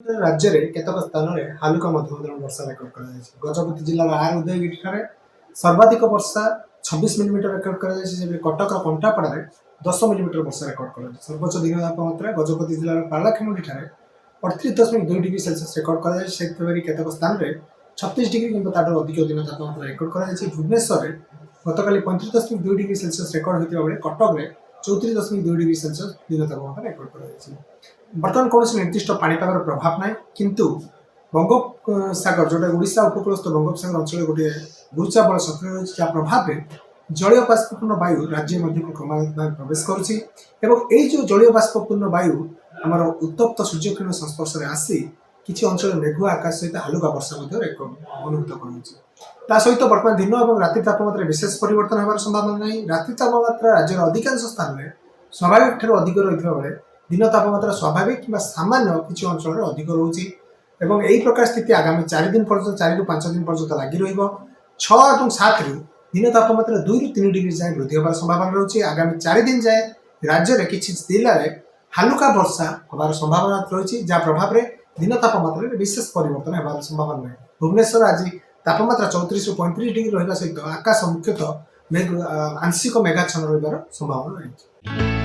राज्य में केतक स्थान में हालुका मध्यम वर्षा रेकर्ड गजपति जिलार आर उदयगिरी सर्वाधिक वर्षा 26 millimetre record Cuttack Kantapada 10 millimetre वर्षा रेकर्ड कर सर्वोच्च दिन तापमात्रा गजपति जिलार पारलाखेमुंडी 38.2 डिग्री सेल्सियस रेकर्ड कर केतक स्थान में 36 डिग्री कि अधिक दिन तापमात्रा रेकर्ड कर भुवनेश्वर में गतकाली 35.2 डिग्री सेल्सियस रेकर्ड होता बेले कटक में 34.2 डिग्री सेल्सियस दिन तापमात्रा रेकर्ड कर बर्तमान कौन निर्दिष्ट पाणीपागर प्रभाव ना किंतु बंगोपसागर जोटा ओडिशा उपकूलस्थ बंगोपसागर अंचल गोटे गुरुचाप सक्रिय रही जहाँ प्रभाव में जलीय बाष्पूर्ण वायु राज्य मध्य क्रमागत भाव प्रवेश करुँच जलीय बाष्पूर्ण वायु आमर उत्तप्त सूर्यकिरण संस्पर्श में आसी किसी अंचल मेघुआ आकाश सहित हालुका वर्षा अनुभूत कर सहित बर्तमान दिन और राति तापमात्रा विशेष परिवर्तन होवार संभावना नहीं। राति तापमात्रा राज्यर अधिकांश स्थान में स्वाभाविक ठार अधिक रही बेले दिन तापमात्रा स्वाभाविक कि सामान्य किसी अंचल अधिक रोचे एवं यही प्रकार स्थिति आगामी 4 दिन पर्यटन 4 ରୁ 5 दिन पर्यटन लगी रहा 6 और 7 दिन तापमात्रा 2 ରୁ 3 डिग्री जाए वृद्धि होवार संभावना रही। आगामी 4 दिन जाए राज्य में किसी जिले में हालुका वर्षा होवार संभावना रही जहाँ प्रभाव में दिन तापमात्रा विशेष परिवर्तन होवार संभावना नहीं। भुवनेश्वर आज तापमात्रा 34 ରୁ 35 डिग्री रहा सहित आकाश मुख्यतः आंशिक मेघाच्छन्न रही संभावना रही।